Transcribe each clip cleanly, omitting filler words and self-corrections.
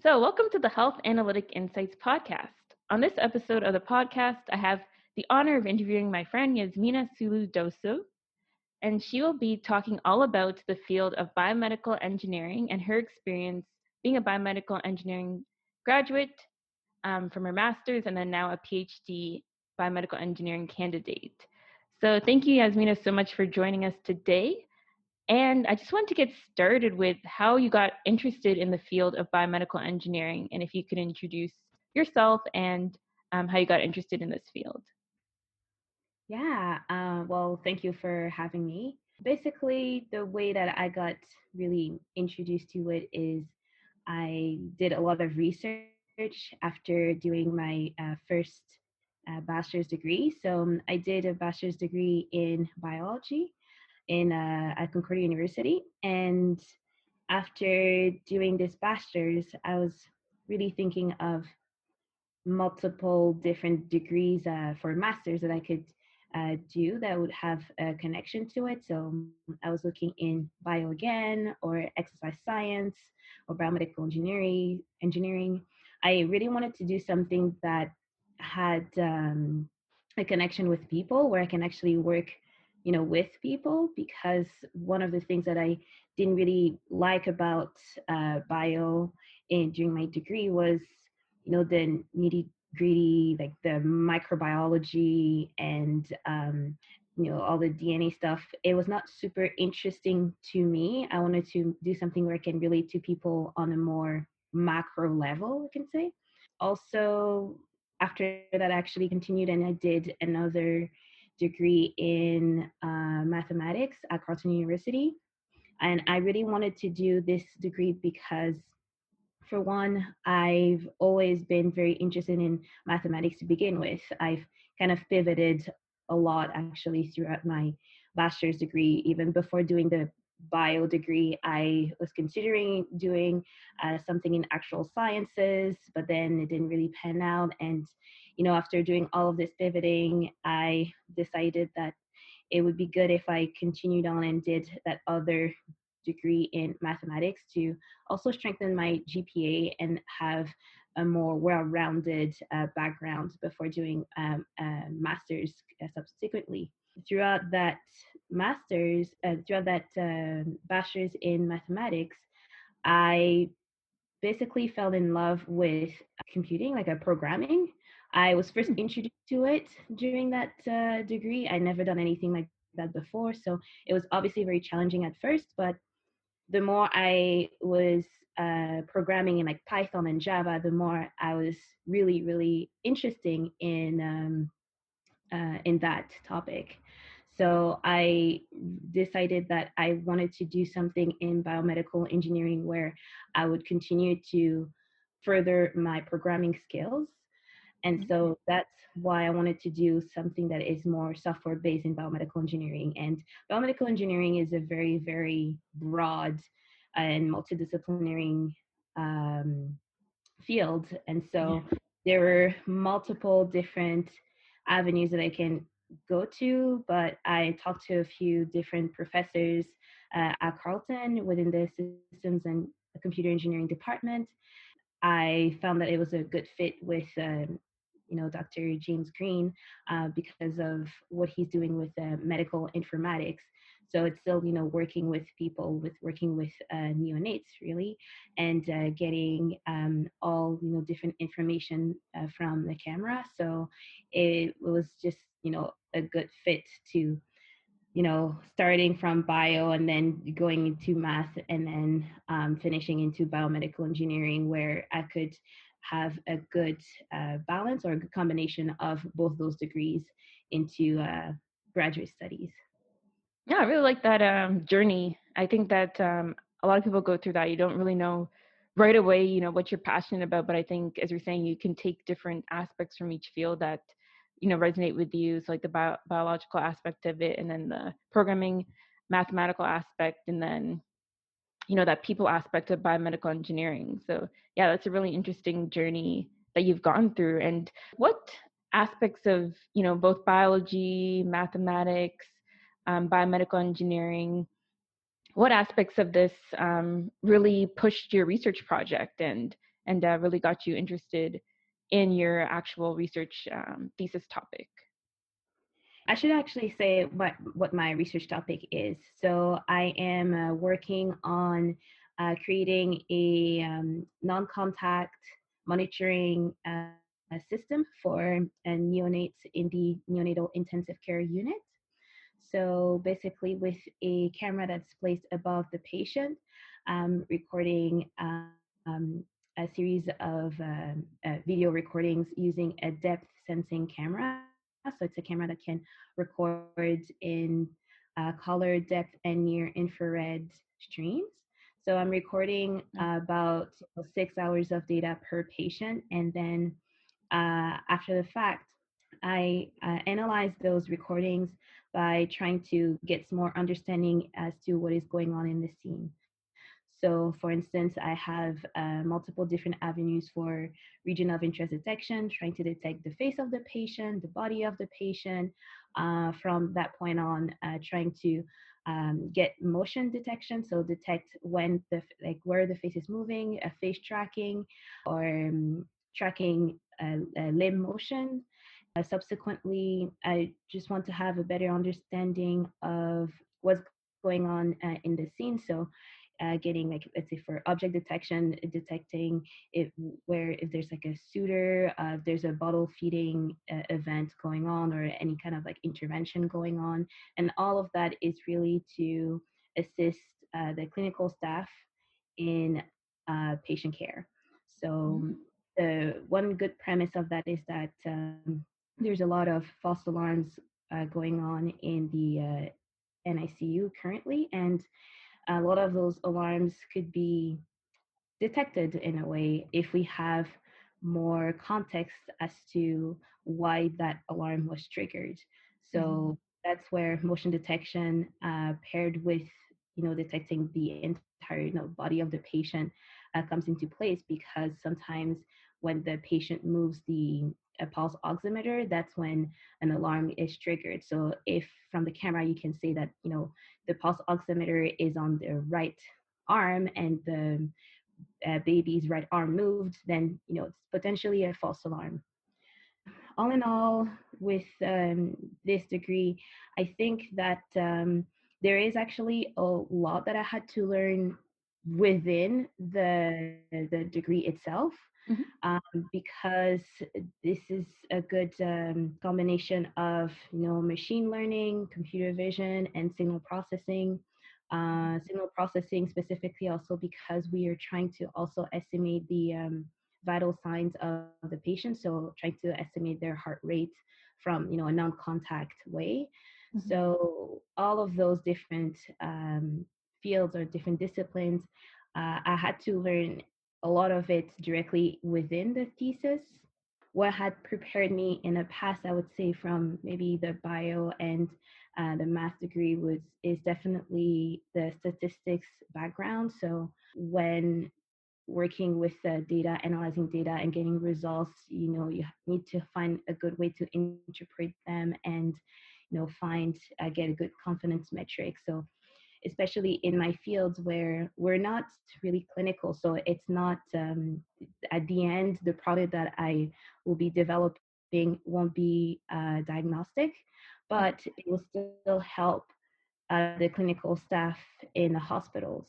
So, welcome to the Health Analytic Insights podcast. On this episode of the podcast, I have the honor of interviewing my friend Yasmina Souley Dosso, and she will be talking all about the field of biomedical engineering and her experience being a biomedical engineering graduate from her master's and then now a PhD biomedical engineering candidate. So, thank you, Yasmina, so much for joining us today. And I just wanted to get started with how you got interested in the field of biomedical engineering, and if you could introduce yourself and how you got interested in this field. Yeah, well, thank you for having me. Basically, the way that I got really introduced to it is I did a lot of research after doing my first bachelor's degree. So I did a bachelor's degree in biology at Concordia University. And after doing this bachelor's, I was really thinking of multiple different degrees for masters that I could do that would have a connection to it. So I was looking in bio again, or exercise science, or biomedical engineering. I really wanted to do something that had a connection with people, where I can actually work, with people. Because one of the things that I didn't really like about bio during my degree was the nitty gritty, like the microbiology and all the DNA stuff. It was not super interesting to me. I wanted to do something where I can relate to people on a more macro level, I can say. Also, after that, I actually continued and I did another degree in mathematics at Carleton University. And I really wanted to do this degree because, for one, I've always been very interested in mathematics to begin with. I've kind of pivoted a lot actually throughout my bachelor's degree. Even before doing the bio degree, I was considering doing something in actual sciences, but then it didn't really pan out. And, after doing all of this pivoting, I decided that it would be good if I continued on and did that other degree in mathematics to also strengthen my GPA and have a more well-rounded background before doing a master's subsequently. Throughout that bachelor's in mathematics, I basically fell in love with computing, like a programming. I was first introduced to it during that degree. I never done anything like that before, so it was obviously very challenging at first. But the more I was programming in like Python and Java, the more I was really, really interesting in that topic. So I decided that I wanted to do something in biomedical engineering where I would continue to further my programming skills. And so that's why I wanted to do something that is more software based in biomedical engineering. And biomedical engineering is a very, very broad and multidisciplinary field. And so there were multiple different avenues that I can go to, but I talked to a few different professors at Carleton within the systems and computer engineering department. I found that it was a good fit with, Dr. James Green because of what he's doing with medical informatics. So it's still, working with people, working with neonates really, and getting all, different information from the camera. So it was just, a good fit to, starting from bio and then going into math and then finishing into biomedical engineering, where I could have a good balance or a good combination of both those degrees into graduate studies. Yeah, I really like that journey. I think that a lot of people go through that. You don't really know right away, what you're passionate about. But I think, as you're saying, you can take different aspects from each field that, resonate with you. So like the biological aspect of it, and then the programming, mathematical aspect, and then, that people aspect of biomedical engineering. So yeah, that's a really interesting journey that you've gone through. And what aspects of, both biology, mathematics, biomedical engineering, what aspects of this really pushed your research project and and really got you interested in your actual research thesis topic? I should actually say what my research topic is. So I am working on creating a non-contact monitoring system for neonates in the neonatal intensive care unit. So basically, with a camera that's placed above the patient, recording a series of video recordings using a depth sensing camera. So it's a camera that can record in color, depth, and near infrared streams. So I'm recording about 6 hours of data per patient, and then after the fact, I analyze those recordings by trying to get some more understanding as to what is going on in the scene. So, for instance, I have multiple different avenues for region of interest detection, trying to detect the face of the patient, the body of the patient. From that point on, trying to get motion detection, so detect when where the face is moving, face tracking, or tracking limb motion. Subsequently, I just want to have a better understanding of what's going on in the scene. So, getting like, let's say, for object detection, detecting if there's like a suitor, if there's a bottle feeding event going on, or any kind of like intervention going on, and all of that is really to assist the clinical staff in patient care. So the one good premise of that is that there's a lot of false alarms going on in the NICU currently, and a lot of those alarms could be detected in a way if we have more context as to why that alarm was triggered. So that's where motion detection paired with detecting the entire body of the patient comes into place, because sometimes when the patient moves the pulse oximeter, that's when an alarm is triggered. So if from the camera you can say that the pulse oximeter is on the right arm and the baby's right arm moved, then it's potentially a false alarm. All in all, with this degree, I think that there is actually a lot that I had to learn within the degree itself, because this is a good combination of machine learning, computer vision, and signal processing. Signal processing specifically also because we are trying to also estimate the vital signs of the patient, so trying to estimate their heart rate from a non-contact way. So all of those different fields or different disciplines, I had to learn a lot of it directly within the thesis. What had prepared me in the past, I would say, from maybe the bio and the math degree is definitely the statistics background. So when working with data, analyzing data, and getting results, you need to find a good way to interpret them and find get a good confidence metric. So especially in my fields where we're not really clinical. So it's not, at the end, the product that I will be developing won't be diagnostic, but it will still help the clinical staff in the hospitals.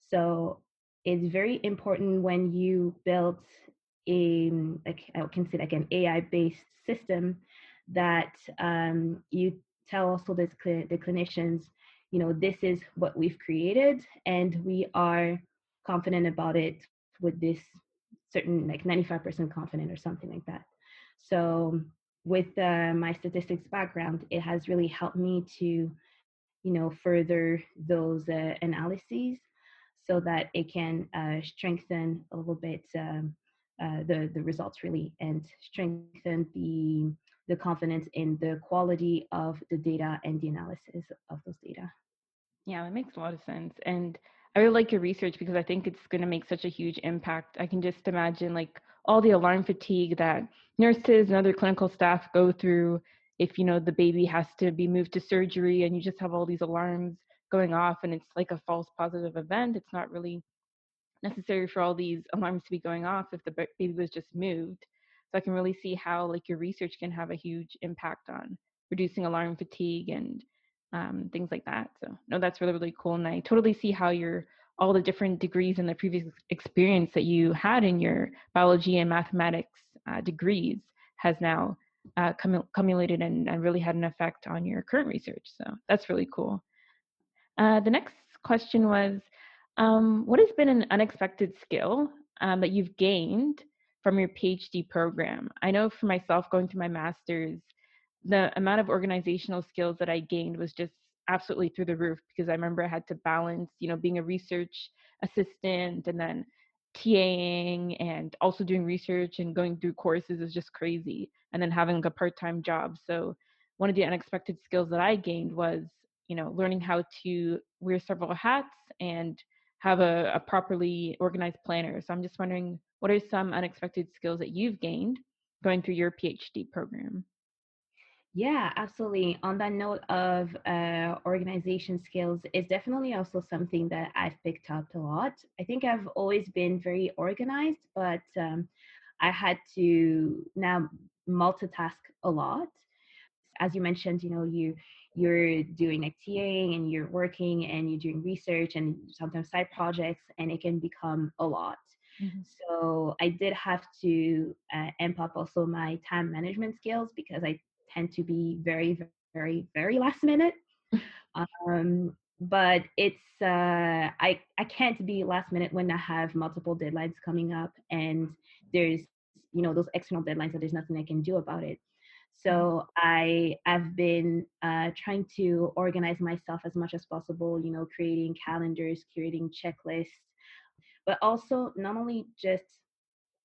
So it's very important when you build like I can say, like an AI-based system, that you tell also the clinicians, this is what we've created, and we are confident about it with this certain, like 95% confident or something like that. So with my statistics background, it has really helped me to further those analyses, so that it can strengthen a little bit the results really, and strengthen the confidence in the quality of the data and the analysis of those data. Yeah, that makes a lot of sense. And I really like your research because I think it's going to make such a huge impact. I can just imagine like all the alarm fatigue that nurses and other clinical staff go through if, the baby has to be moved to surgery and you just have all these alarms going off and it's like a false positive event. It's not really necessary for all these alarms to be going off if the baby was just moved. So I can really see how like your research can have a huge impact on reducing alarm fatigue and things like that. So no, that's really, really cool. And I totally see how your all the different degrees and the previous experience that you had in your biology and mathematics degrees has now cumulated and really had an effect on your current research. So that's really cool. The next question was, what has been an unexpected skill that you've gained from your PhD program? I know for myself, going through my master's, the amount of organizational skills that I gained was just absolutely through the roof, because I remember I had to balance, being a research assistant and then TAing and also doing research and going through courses is just crazy. And then having like a part-time job. So one of the unexpected skills that I gained was, learning how to wear several hats and have a properly organized planner. So I'm just wondering, what are some unexpected skills that you've gained going through your PhD program? Yeah, absolutely. On that note of organization skills, it's definitely also something that I've picked up a lot. I think I've always been very organized, but I had to now multitask a lot. As you mentioned, you're doing like TAing and you're working and you're doing research and sometimes side projects, and it can become a lot. Mhm. So I did have to amp up also my time management skills, because I tend to be very, very, very last minute. But it's I can't be last minute when I have multiple deadlines coming up, and there's those external deadlines that there's nothing I can do about it. Mhm. So I've been trying to organize myself as much as possible, creating calendars, creating checklists, but also not only just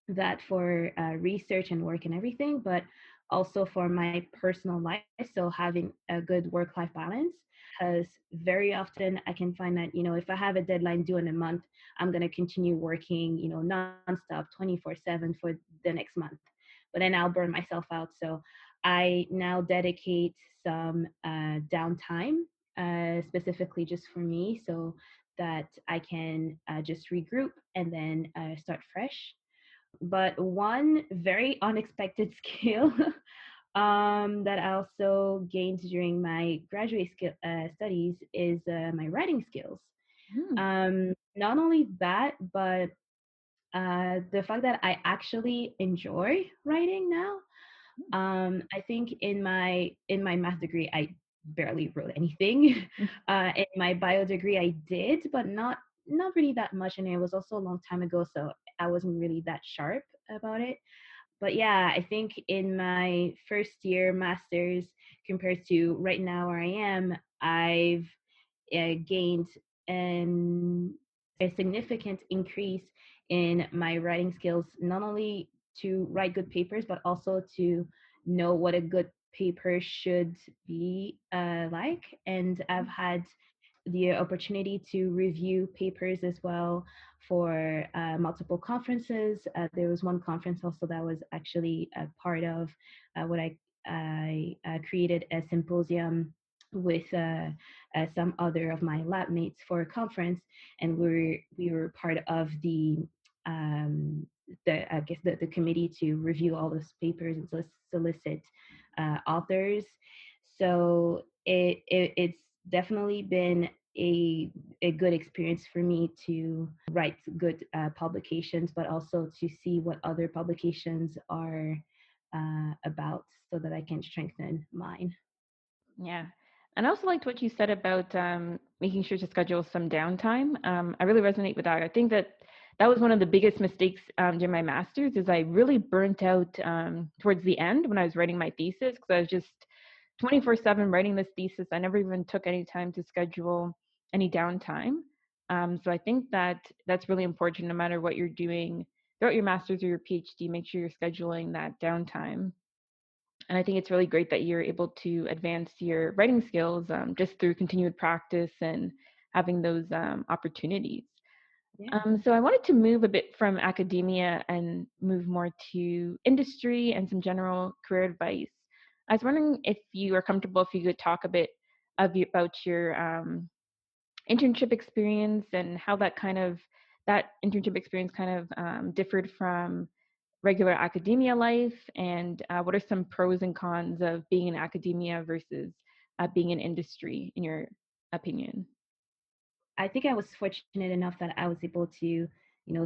that for research and work and everything, but also for my personal life. So having a good work-life balance, because very often I can find that, if I have a deadline due in a month, I'm going to continue working, nonstop 24/7 for the next month. But then I'll burn myself out. So I now dedicate some downtime specifically just for me, so that I can just regroup and then start fresh. But one very unexpected skill that I also gained during my graduate studies is my writing skills. Mm. Not only that, but the fact that I actually enjoy writing now. I think in my math degree, I barely wrote anything. In my bio degree, I did, but not really that much. And it was also a long time ago, so I wasn't really that sharp about it. But yeah, I think in my first year master's compared to right now where I am, I've gained an, a significant increase in my writing skills, not only to write good papers, but also to know what a good paper should be like. And I've had the opportunity to review papers as well for multiple conferences. There was one conference also that was actually a part of what I created a symposium with some other of my lab mates for a conference, and we were part of um, I guess the committee to review all those papers and solicit authors. So it's definitely been a good experience for me to write good publications, but also to see what other publications are about, so that I can strengthen mine. Yeah. And I also liked what you said about making sure to schedule some downtime. I really resonate with that. I think that was one of the biggest mistakes during my master's is I really burnt out towards the end when I was writing my thesis, because I was just 24/7 writing this thesis. I never even took any time to schedule any downtime. So I think that that's really important no matter what you're doing throughout your master's or your PhD, make sure you're scheduling that downtime. And I think it's really great that you're able to advance your writing skills just through continued practice and having those opportunities. Yeah. So I wanted to move a bit from academia and move more to industry and some general career advice. I was wondering if you are comfortable, if you could talk a bit about your internship experience and how that kind of that internship experience kind of differed from regular academia life, and what are some pros and cons of being in academia versus being in industry, in your opinion? I think I was fortunate enough that I was able to,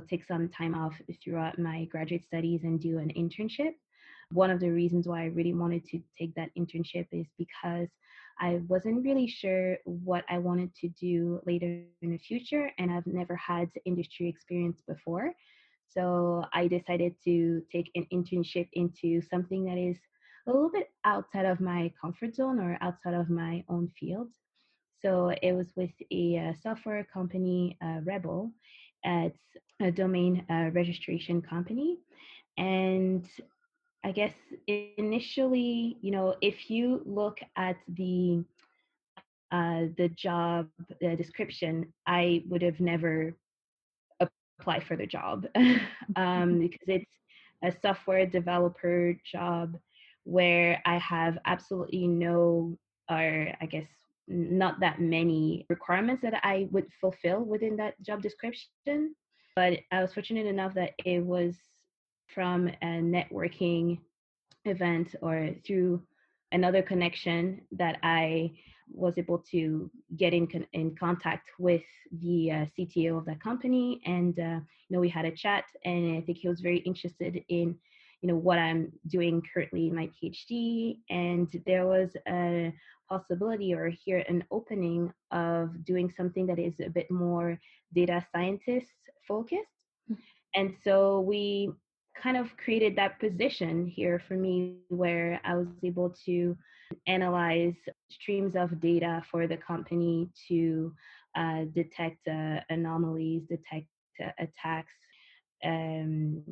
take some time off throughout my graduate studies and do an internship. One of the reasons why I really wanted to take that internship is because I wasn't really sure what I wanted to do later in the future, and I've never had industry experience before. So I decided to take an internship into something that is a little bit outside of my comfort zone or outside of my own field. So it was with a software company, Rebel. It's a domain registration company. And I guess initially, if you look at the job description, I would have never apply for the job because it's a software developer job where I have absolutely no, or I guess not that many requirements that I would fulfill within that job description. But I was fortunate enough that it was from a networking event or through another connection that I was able to get in contact with the CTO of that company, and we had a chat, and I think he was very interested in what I'm doing currently in my PhD, and there was a possibility or here an opening of doing something that is a bit more data scientist focused. And so we kind of created that position here for me where I was able to analyze streams of data for the company to detect anomalies, detect attacks, um,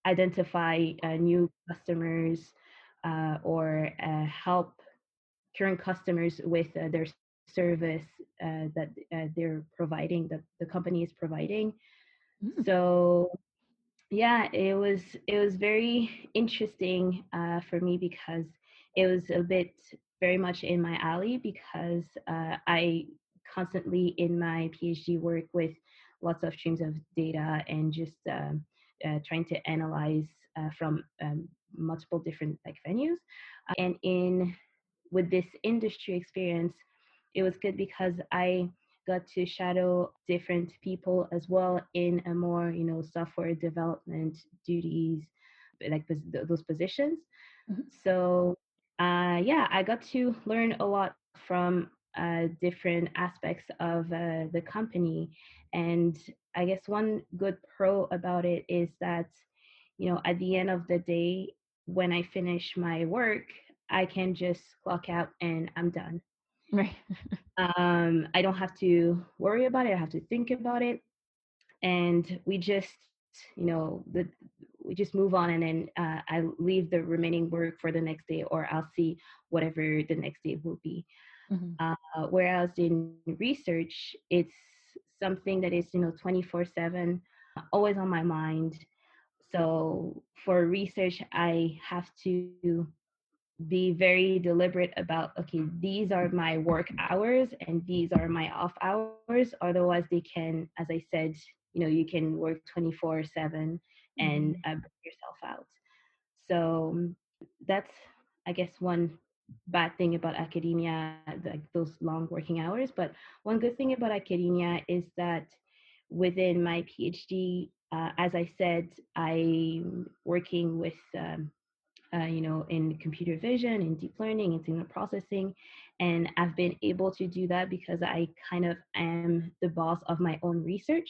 identify new customers, or help current customers with their service that they're providing, that the company is providing. Mm. So yeah, it was very interesting for me because it was a bit very much in my alley because I constantly in my PhD work with lots of streams of data and just trying to analyze from multiple different like venues. And in with this industry experience, it was good because I got to shadow different people as well in a more, software development duties, like those positions. Mhm. So, yeah, I got to learn a lot from different aspects of the company. And I guess one good pro about it is that, at the end of the day, when I finish my work, I can just clock out and I'm done. Right. I don't have to worry about it. I have to think about it, and we just move on, and then I leave the remaining work for the next day, or I'll see whatever the next day will be. Mhm. Whereas in research, it's something that is 24/7, always on my mind. So for research, I have to be very deliberate about, okay, these are my work hours and these are my off hours. Otherwise they can, as I said, you can work 24/7 and Mhm. burn yourself out. So that's, I guess, one bad thing about academia, like those long working hours. But one good thing about academia is that within my PhD, as I said, I'm working with in computer vision, in deep learning, in signal processing. And I've been able to do that because I kind of am the boss of my own research.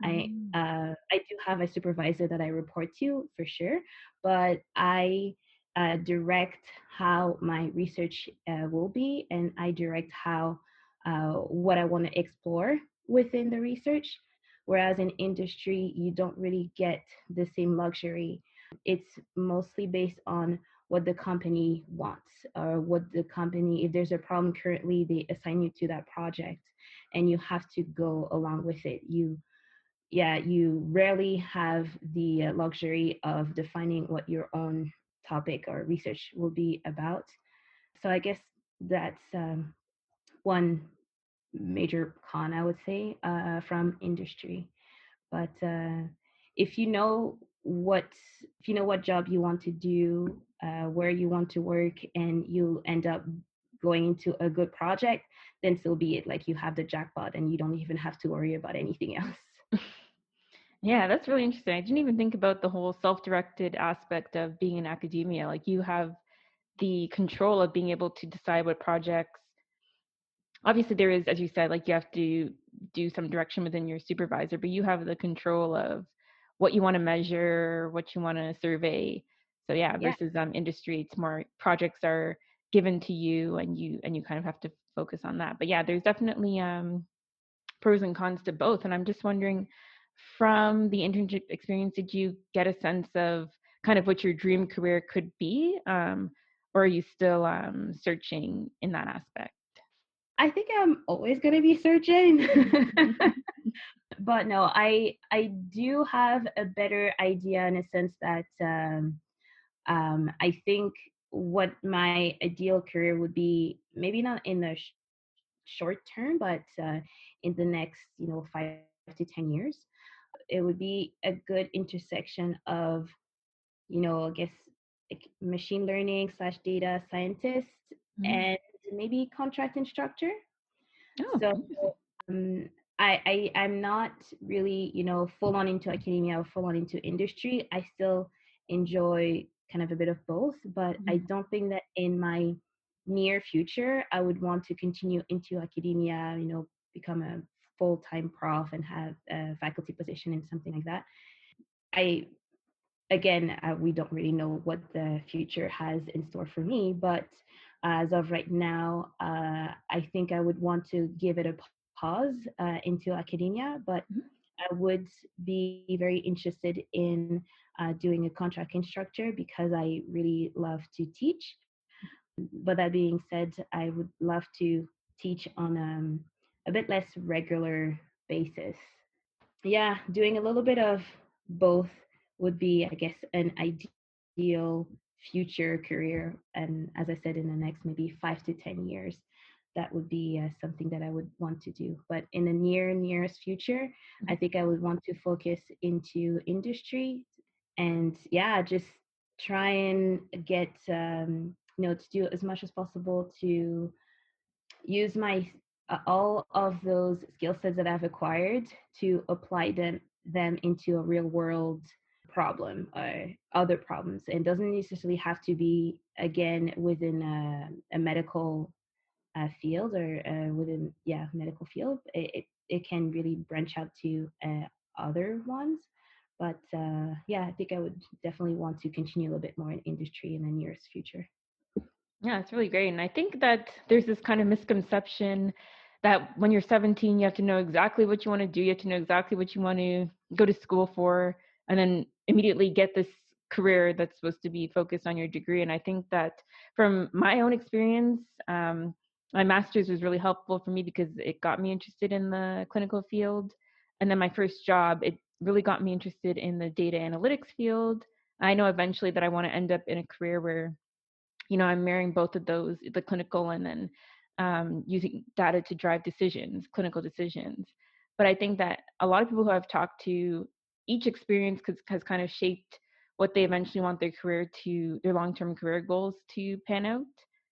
Mm. I do have a supervisor that I report to for sure, but I direct how my research will be, and I direct how what I want to explore within the research. Whereas in industry, you don't really get the same luxury. It's mostly based on what the company wants, or what the company, if there's a problem currently, they assign you to that project and you have to go along with it. You rarely have the luxury of defining what your own topic or research will be about. So I guess that's one major con, I would say, from industry. But if you know what if you know what job you want to do, where you want to work, and you end up going into a good project, then so be it. Like you have the jackpot, and you don't even have to worry about anything else. Yeah, that's really interesting. I didn't even think about the whole self-directed aspect of being in academia. Like you have the control of being able to decide what projects. Obviously there is, as you said, like you have to do some direction within your supervisor, but you have the control of what you want to measure, what you want to survey. So yeah, Yeah, versus industry, it's more projects are given to you, and you kind of have to focus on that. But yeah, there's definitely pros and cons to both. And I'm just wondering, from the internship experience, did you get a sense of kind of what your dream career could be? Or are you still searching in that aspect? I think I'm always gonna be searching. But no, I do have a better idea in a sense that I think what my ideal career would be, maybe not in the short term, but in the next 5 to 10 years, it would be a good intersection of, I guess, like machine learning slash data scientist Mm. and maybe contract instructor. Oh, So interesting. um, I'm not really, full on into academia or full on into industry. I still enjoy kind of a bit of both, but I Mhm. don't think that in my near future I would want to continue into academia, become a full-time prof and have a faculty position in something like that. I Again, we don't really know what the future has in store for me, but as of right now, I think I would want to give it a pause into academia, but Mhm. I would be very interested in doing a contract instructor because I really love to teach. But that being said, I would love to teach on a bit less regular basis. Yeah, doing a little bit of both would be, I guess, an ideal future career. And as I said, in the next maybe 5 to 10 years, that would be something that I would want to do. But in the nearest future, I Mhm. think I would want to focus into industry and yeah, just try and get to do as much as possible to use my all of those skill sets that I've acquired to apply them into a real world problem or other problems. And doesn't necessarily have to be again within a medical field or within medical field. It can really branch out to other ones. But yeah, I think I would definitely want to continue a little bit more in industry in the nearest future. Yeah, it's really great. And I think that there's this kind of misconception that when you're 17, you have to know exactly what you want to do. You have to know exactly what you want to go to school for, and then immediately get this career that's supposed to be focused on your degree. And I think that from my own experience, my master's was really helpful for me because it got me interested in the clinical field. And then my first job, it really got me interested in the data analytics field. I know eventually that I want to end up in a career where I'm marrying both of those, the clinical and then using data to drive decisions, clinical decisions. But I think that a lot of people who I've talked to, each experience has kind of shaped what they eventually want their career to, their long-term career goals to pan out.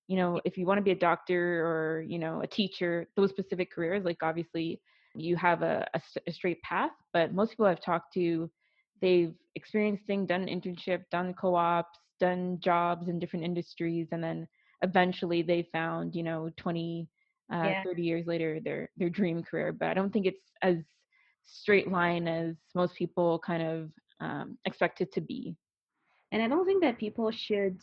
If you want to be a doctor or, a teacher, those specific careers, like obviously you have a straight path, but most people I've talked to, they've experienced things, done an internship, done co-ops, done jobs in different industries, and then eventually they found 20 Yeah. 30 years later their dream career. But I don't think it's as straight line as most people kind of expect it to be. And I don't think that people should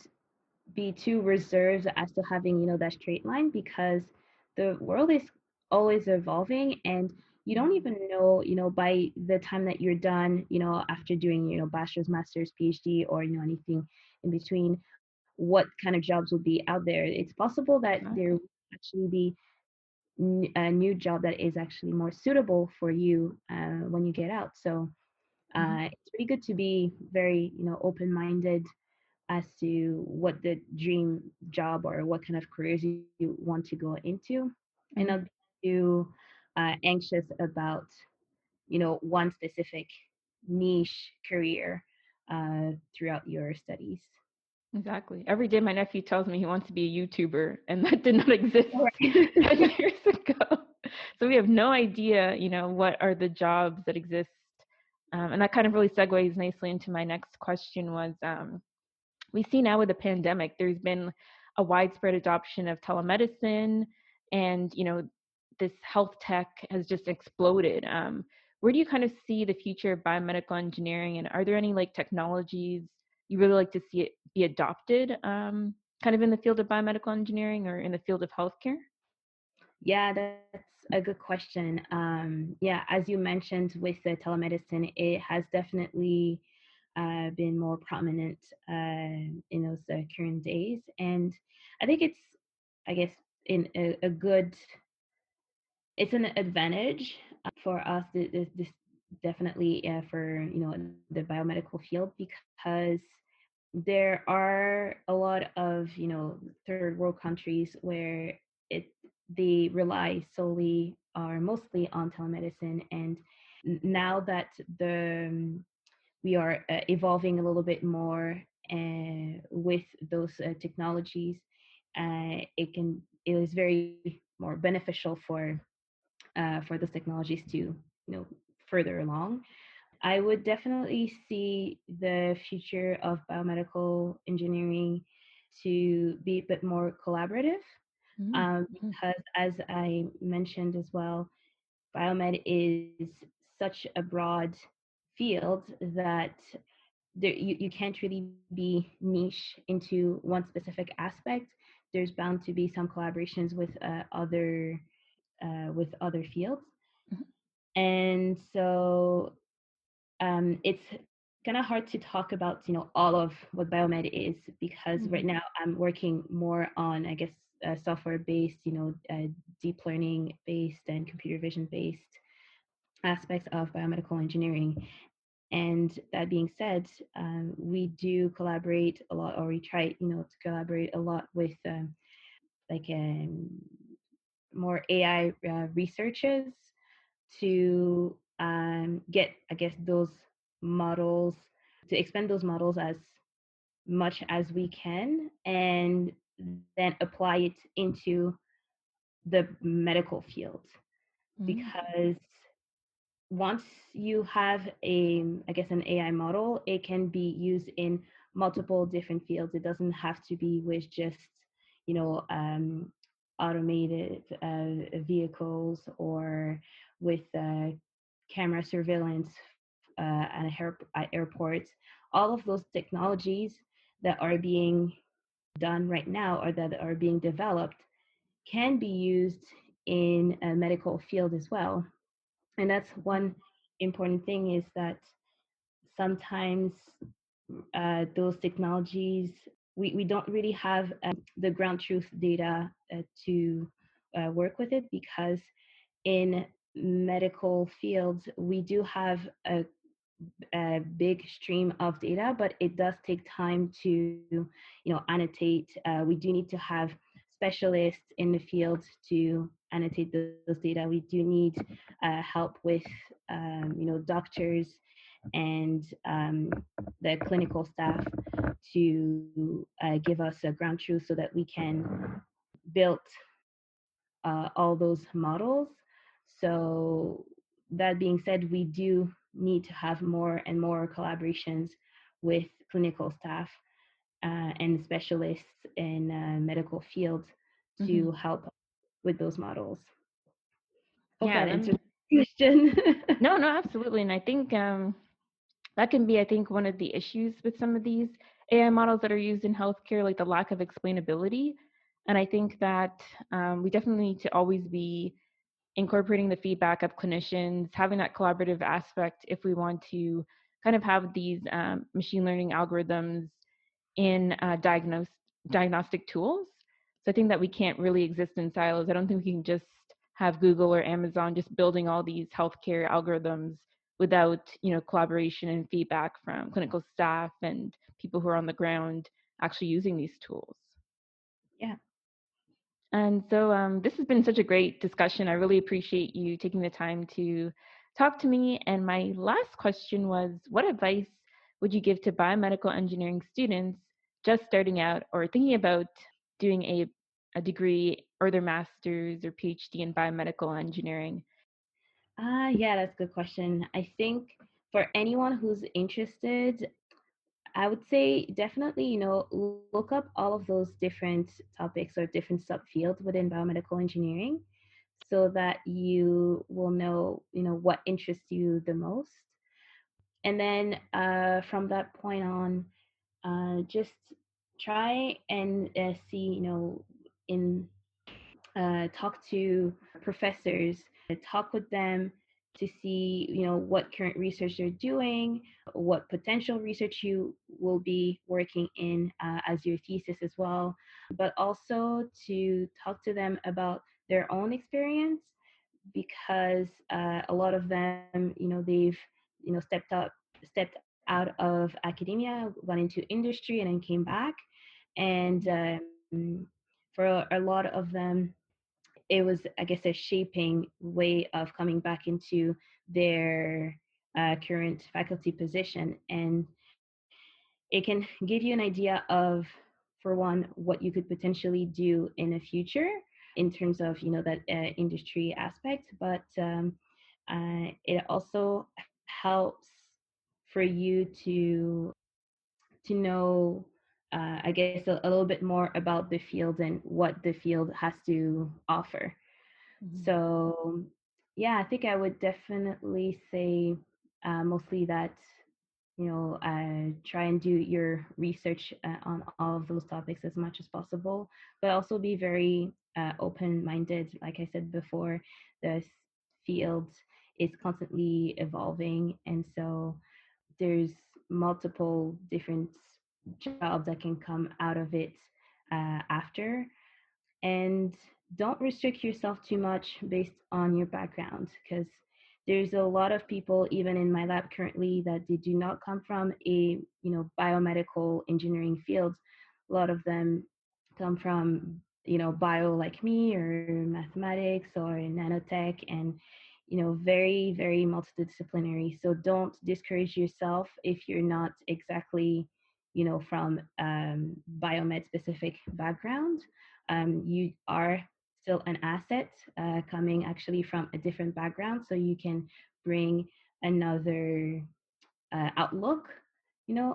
be too reserved as to having, that straight line because the world is always evolving and you don't even know, by the time that you're done, after doing, bachelor's, master's, PhD, or, anything in between, what kind of jobs will be out there. It's possible that there will Exactly. actually be a new job that is actually more suitable for you when you get out. So Hmm. it's really good to be very, open-minded as to what the dream job or what kind of careers you want to go into, and Hmm. not be too anxious about, one specific niche career throughout your studies. Exactly. Every day my nephew tells me he wants to be a YouTuber, and that did not exist Right. 10 years ago. So we have no idea, what are the jobs that exist. And that kind of really segues nicely into my next question was, we see now with the pandemic, there's been a widespread adoption of telemedicine, and this health tech has just exploded. Where do you kind of see the future of biomedical engineering, and are there any like technologies you really like to see it be adopted, kind of in the field of biomedical engineering or in the field of healthcare? Yeah, that's a good question. Yeah, as you mentioned with the telemedicine, it has definitely been more prominent in those current days. And I think it's, I guess, in a good, it's an advantage for us. This definitely for the biomedical field, because there are a lot of third world countries where it they rely solely or mostly on telemedicine. And now that we are evolving a little bit more with those technologies, it is very more beneficial for those technologies to further along. I would definitely see the future of biomedical engineering to be a bit more collaborative, Mm-hmm. because, as I mentioned as well, biomed is such a broad field that you can't really be niche into one specific aspect. There's bound to be some collaborations with other fields, and so it's kind of hard to talk about all of what biomed is, because right Mm-hmm. now I'm working more on, I guess, software based, deep learning based and computer vision based aspects of biomedical engineering. And that being said, we do collaborate a lot, or we try to collaborate a lot with like more AI researchers to get, I guess, those models, to expand those models as much as we can, and then apply it into the medical field. Because once you have I guess, an AI model, it can be used in multiple different fields. It doesn't have to be with just, you know, um, automated vehicles, or with camera surveillance at airports. All of those technologies that are being done right now, or that are being developed, can be used in a medical field as well. And that's one important thing, is that sometimes those technologies, we don't really have the ground truth data to work with it, because in medical fields we do have a big stream of data, but it does take time to annotate. We do need to have specialists in the field to annotate those data. We do need help with doctors and the clinical staff to give us a ground truth, so that we can build all those models. So that being said, we do need to have more and more collaborations with clinical staff and specialists in medical fields Mm-hmm. to help with those models. Hope Yeah, that answers the question. no, no, absolutely. And I think that can be, I think, one of the issues with some of these AI models that are used in healthcare, like the lack of explainability. And I think that we definitely need to always be incorporating the feedback of clinicians, having that collaborative aspect if we want to kind of have these machine learning algorithms in diagnostic tools. So I think that we can't really exist in silos. I don't think we can just have Google or Amazon just building all these healthcare algorithms without collaboration and feedback from clinical staff and people who are on the ground actually using these tools. Yeah. And so this has been such a great discussion. I really appreciate you taking the time to talk to me. And my last question was, what advice would you give to biomedical engineering students just starting out or thinking about doing a degree or their master's or PhD in biomedical engineering? Yeah, that's a good question. I think for anyone who's interested, I would say definitely, look up all of those different topics or different subfields within biomedical engineering so that you will know, what interests you the most. And then from that point on, just try and see, in talk to professors, talk with them to see, what current research they're doing, what potential research you will be working in as your thesis as well, but also to talk to them about their own experience because a lot of them, they've, stepped out of academia, gone into industry, and then came back. And for a lot of them, it was, I guess, a shaping way of coming back into their current faculty position. And it can give you an idea of, for one, what you could potentially do in the future in terms of, that industry aspect. But it also helps for you to know, I guess, a little bit more about the field and what the field has to offer. Mhm. So, yeah, I think I would definitely say mostly that, try and do your research on all of those topics as much as possible, but also be very open minded. Like I said before, the field is constantly evolving. And so there's multiple different jobs that can come out of it after. And don't restrict yourself too much based on your background because there's a lot of people even in my lab currently that they do not come from a biomedical engineering field. A lot of them come from bio like me or mathematics or nanotech, and very very multidisciplinary. So don't discourage yourself if you're not exactly from biomed specific background. You are still an asset coming actually from a different background, so you can bring another outlook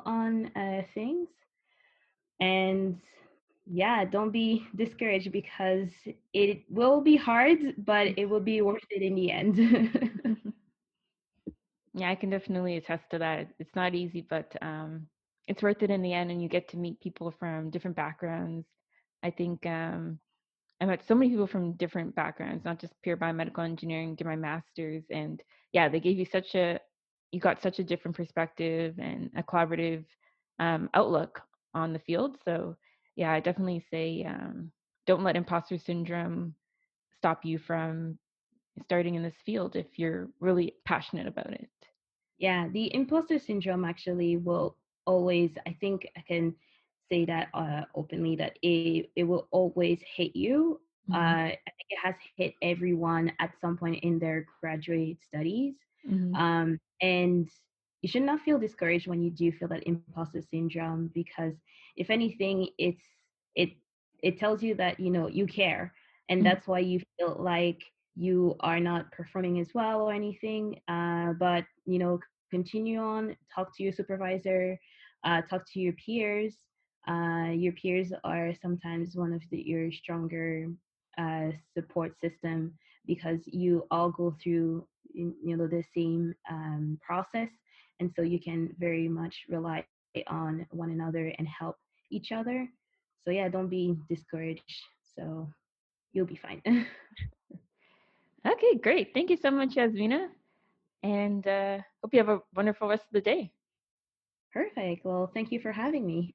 on things. And yeah, don't be discouraged because it will be hard, but it will be worth it in the end. Yeah, I can definitely attest to that. It's not easy, but it's worth it in the end, and you get to meet people from different backgrounds. I think I met so many people from different backgrounds, not just pure biomedical engineering, did my master's. And yeah, they gave you you got such a different perspective and a collaborative outlook on the field. So yeah, I definitely say don't let imposter syndrome stop you from starting in this field if you're really passionate about it. Yeah, the imposter syndrome actually will always, I think I can say that openly, that it will always hit you. Mm-hmm. I think it has hit everyone at some point in their graduate studies. Mm-hmm. And you should not feel discouraged when you do feel that imposter syndrome, because if anything, it it tells you that you care, and that's why you feel like you are not performing as well or anything. But continue on, talk to your supervisor, talk to your peers. Your peers are sometimes one of your stronger support system because you all go through the same process, and so you can very much rely on one another and help each other. So yeah, don't be discouraged. So you'll be fine. Okay, great. Thank you so much, Yasmina. And hope you have a wonderful rest of the day. Perfect. Well, thank you for having me.